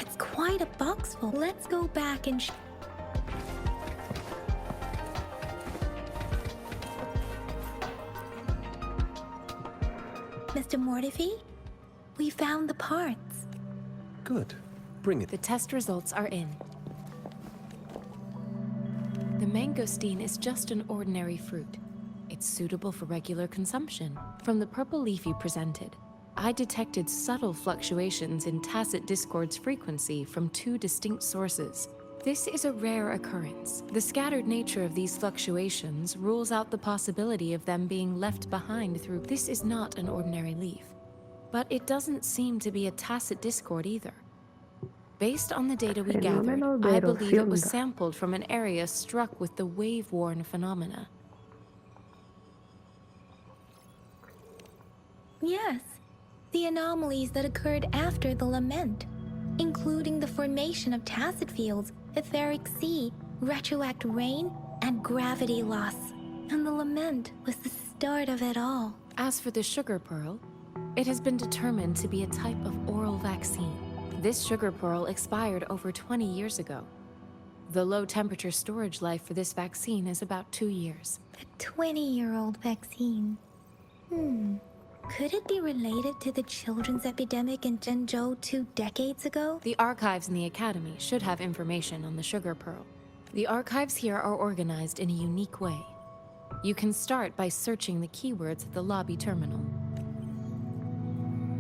It's quite a box full. Let's go back and... Mr. Mortefi, we found the parts. Good. Bring it. The test results are in. The mangosteen is just an ordinary fruit. It's suitable for regular consumption. From the purple leaf you presented, I detected subtle fluctuations in tacit discord's frequency from two distinct sources. This is a rare occurrence. The scattered nature of these fluctuations rules out the possibility of them being left behind through... This is not an ordinary leaf. But it doesn't seem to be a tacit discord either. Based on the data we gathered, I believe it was sampled from an area struck with the wave-worn phenomena. Yes, the anomalies that occurred after the lament, including the formation of tacit fields, etheric sea, retroact rain, and gravity loss. And the lament was the start of it all. As for the sugar pearl, it has been determined to be a type of oral vaccine. This sugar pearl expired over 20 years ago. The low-temperature storage life for this vaccine is about 2 years. A 20-year-old vaccine. Could it be related to the children's epidemic in Zhengzhou 2 decades ago? The archives in the Academy should have information on the sugar pearl. The archives here are organized in a unique way. You can start by searching the keywords at the lobby terminal.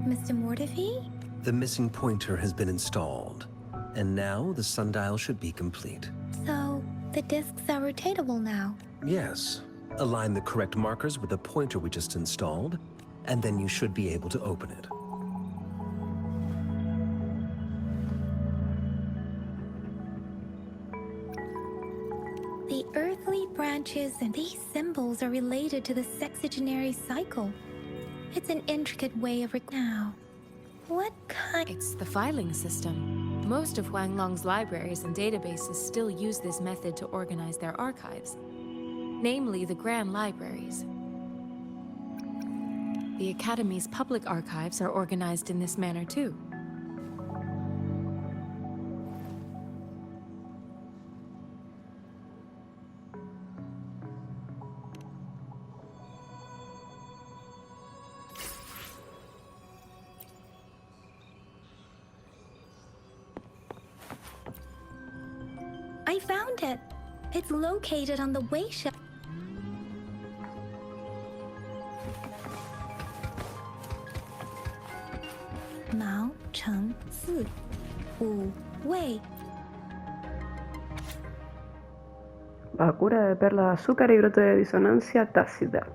Mr. Mortefi? The missing pointer has been installed, and now the sundial should be complete. So, the discs are rotatable now. Yes. Align the correct markers with the pointer we just installed, and then you should be able to open it. The earthly branches and these symbols are related to the sexagenary cycle. It's an intricate way of now. What kind? It's the filing system. Most of Huanglong's libraries and databases still use this method to organize their archives, namely the Grand Libraries. The Academy's public archives are organized in this manner too. I found it. It's located on the way shelf. Mao Cheng Si, Wu Wei. Vacuna de perla de azúcar y brote de disonancia tácita.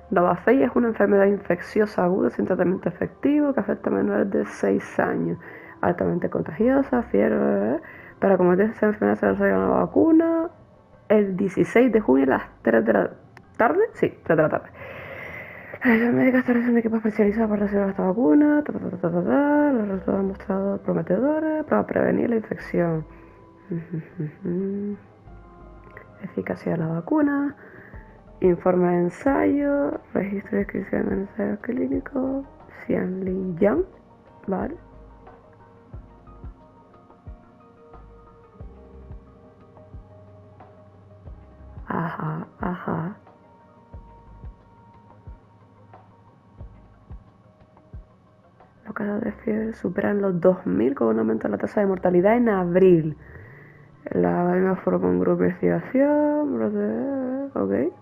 La VEZ es una enfermedad infecciosa aguda sin tratamiento efectivo que afecta a menores de 6 años. Altamente contagiosa, fiebre. Para combatir esta enfermedad se desarrolla una vacuna el 16 de junio a las 3 de la tarde. Sí, 3 de la tarde. La ayuda médica establece un equipo especializado para recibir esta vacuna. Los resultados han mostrado prometedores para prevenir la infección. Eficacia de la vacuna. Informe de ensayo. Registro de inscripción de ensayo clínico. Xianlin Yang. Vale. Ajá, ajá. Los casos de fiebre superan los 2000 con un aumento de la tasa de mortalidad en abril. La misma forma un grupo de investigación. Ok.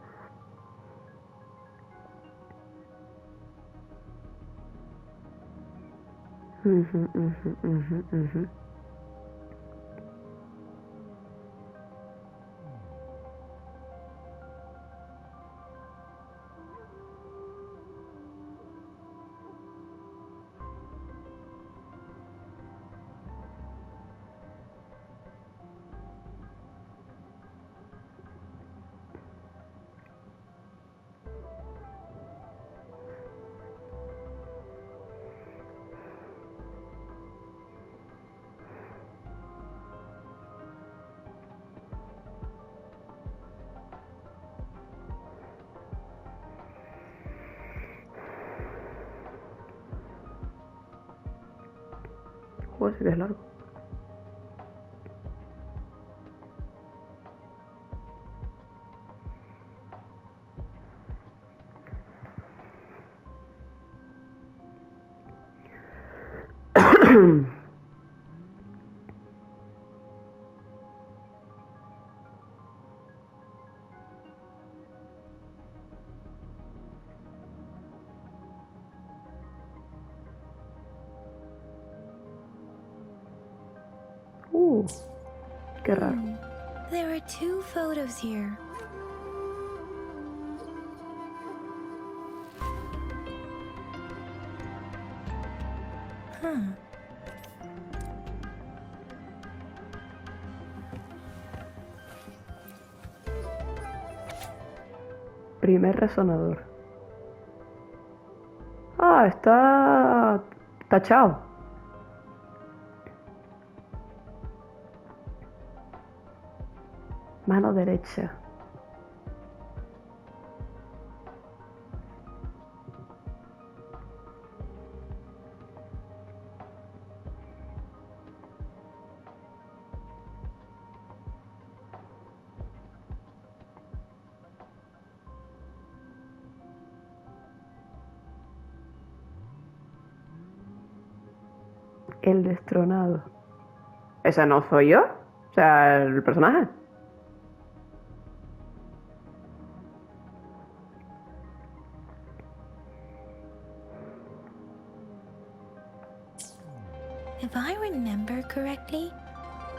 Joder, sí que es largo. Qué raro. There are 2 photos here. Huh. Primer resonador. Ah, está tachado. Mano derecha. El destronado. ¿Ese no soy yo? O sea, el personaje. correctly,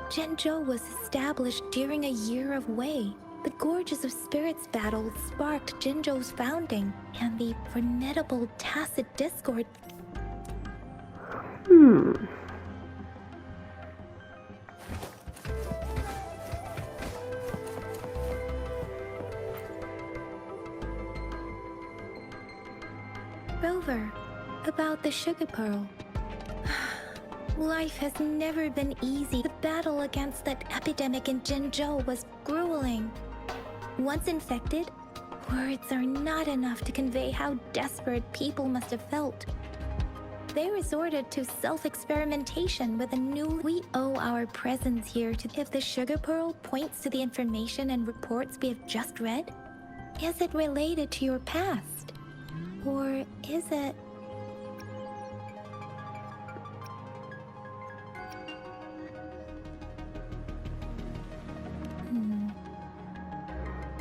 Jinzhou was established during a year of Wei. The Gorges of Spirits battle sparked Jinzhou's founding, and the formidable tacit discord. Rover, about the sugar pearl. Life has never been easy. The battle against that epidemic in Jinzhou was grueling. Once infected, words are not enough to convey how desperate people must have felt. They resorted to self-experimentation with a new... We owe our presence here to... If the sugar pearl points to the information and reports we have just read, is it related to your past? Or is it...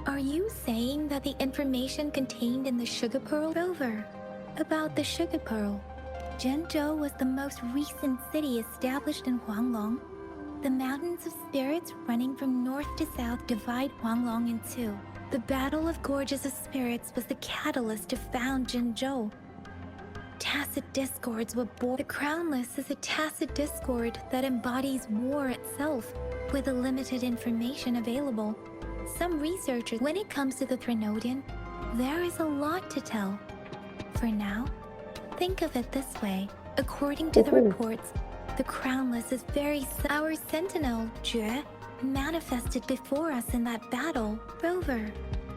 Are you saying that the information contained in the sugar pearl? Rover, about the sugar pearl. Jinzhou was the most recent city established in Huanglong. The mountains of spirits running from north to south divide Huanglong in two. The Battle of Gorges of Spirits was the catalyst to found Jinzhou. Tacit discords were born. The Crownless is a tacit discord that embodies war itself, with the limited information available. Some researchers, when it comes to the Threnodian, there is a lot to tell. For now, think of it this way. According to the reports, the Crownless is our sentinel, Jue, manifested before us in that battle. Rover,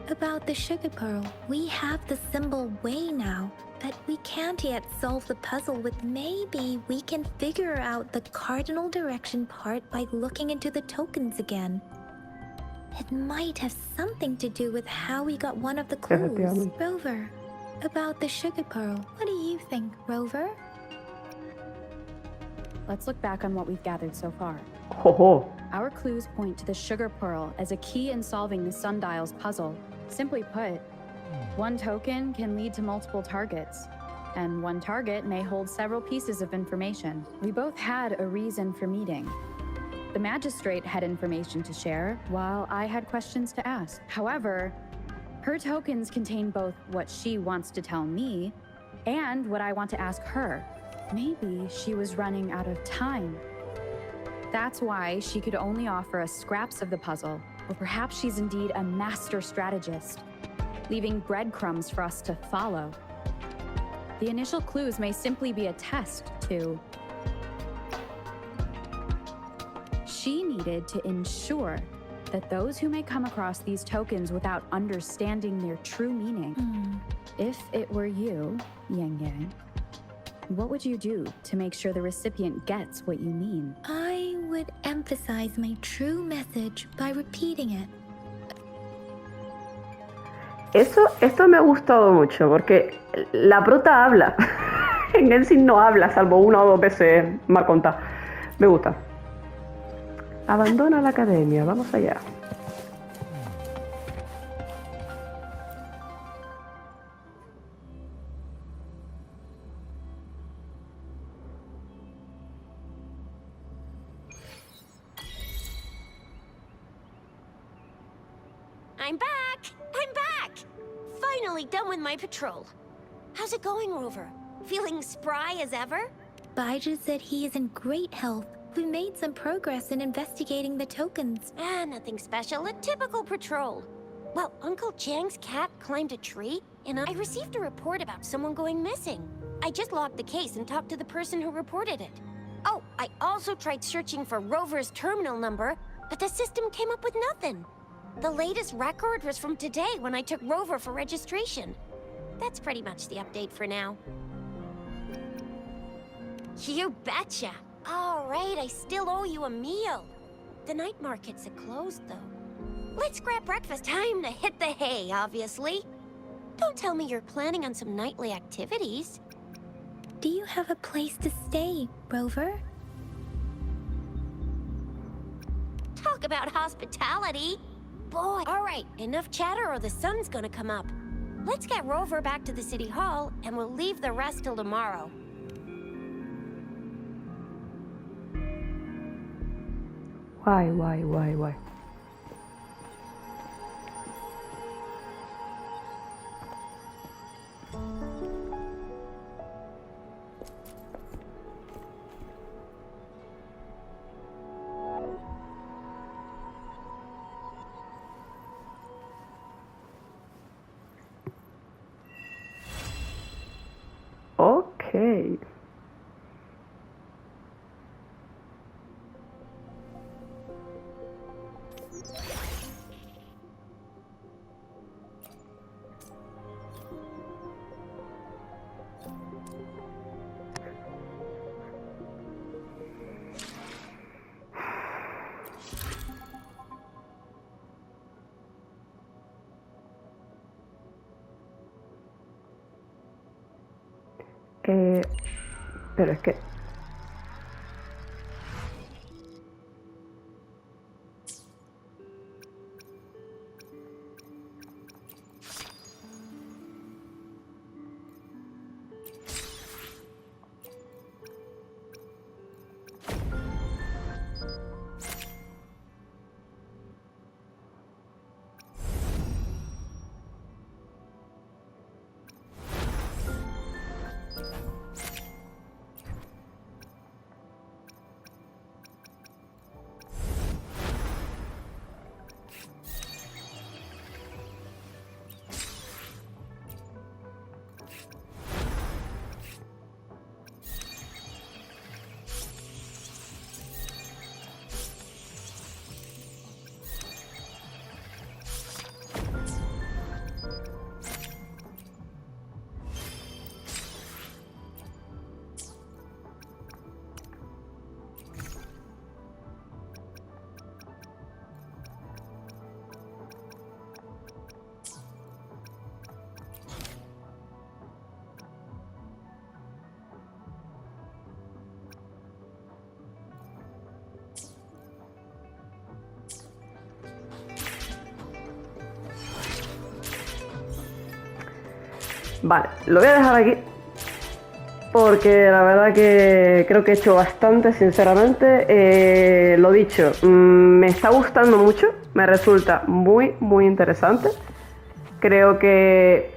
about the sugar pearl, we have the symbol Wei now, but we can't yet solve the puzzle with. Maybe we can figure out the cardinal direction part by looking into the tokens again. It might have something to do with how we got one of the clues. Rover, about the sugar pearl, what do you think, Rover? Let's look back on what we've gathered so far. Our clues point to the sugar pearl as a key in solving the sundial's puzzle. Simply put, one token can lead to multiple targets, and one target may hold several pieces of information. We both had a reason for meeting. The magistrate had information to share, while I had questions to ask. However, her tokens contain both what she wants to tell me and what I want to ask her. Maybe she was running out of time. That's why she could only offer us scraps of the puzzle, or perhaps she's indeed a master strategist, leaving breadcrumbs for us to follow. The initial clues may simply be a test to... She needed to ensure that those who may come across these tokens without understanding their true meaning. If it were you, Yang Yang, what would you do to make sure the recipient gets what you mean? I would emphasize my true message by repeating it. Esto me ha gustado mucho porque la prota habla. En Genshin no habla, salvo una o dos veces mal contada. Me gusta. Abandona la academia, vamos allá. I'm back! I'm back! Finally done with my patrol. How's it going, Rover? Feeling spry as ever? Baizhi said he is in great health. We made some progress in investigating the tokens. Nothing special. A typical patrol. Well, Uncle Chang's cat climbed a tree, and I received a report about someone going missing. I just logged the case and talked to the person who reported it. Oh, I also tried searching for Rover's terminal number, but the system came up with nothing. The latest record was from today when I took Rover for registration. That's pretty much the update for now. You betcha! All right, I still owe you a meal. The night markets are closed, though. Let's grab breakfast. Time to hit the hay, obviously. Don't tell me you're planning on some nightly activities. Do you have a place to stay, Rover? Talk about hospitality. Boy, all right, enough chatter or the sun's gonna come up. Let's get Rover back to the city hall, and we'll leave the rest till tomorrow. Guay, guay, guay, guay. Okay. Pero es que... Vale, lo voy a dejar aquí porque la verdad que creo que he hecho bastante, sinceramente. Lo dicho, me está gustando mucho, me resulta muy, muy interesante. Creo que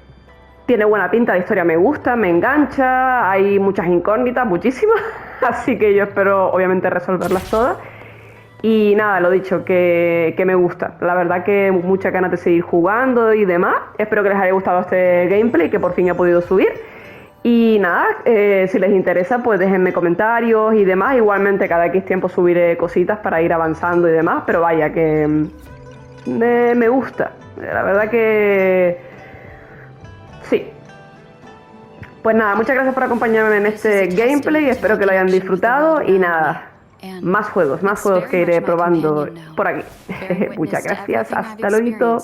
tiene buena pinta, la historia me gusta, me engancha, hay muchas incógnitas, muchísimas, así que yo espero obviamente resolverlas todas. Y nada, lo dicho, que me gusta. La verdad que muchas ganas de seguir jugando y demás. Espero que les haya gustado este gameplay que por fin he podido subir. Y nada, si les interesa, pues déjenme comentarios y demás. Igualmente cada X tiempo subiré cositas para ir avanzando y demás. Pero vaya, que me gusta. La verdad que sí. Pues nada, muchas gracias por acompañarme en este gameplay. Espero que lo hayan disfrutado y nada. Más juegos que iré probando por aquí. Muchas gracias, hasta luego.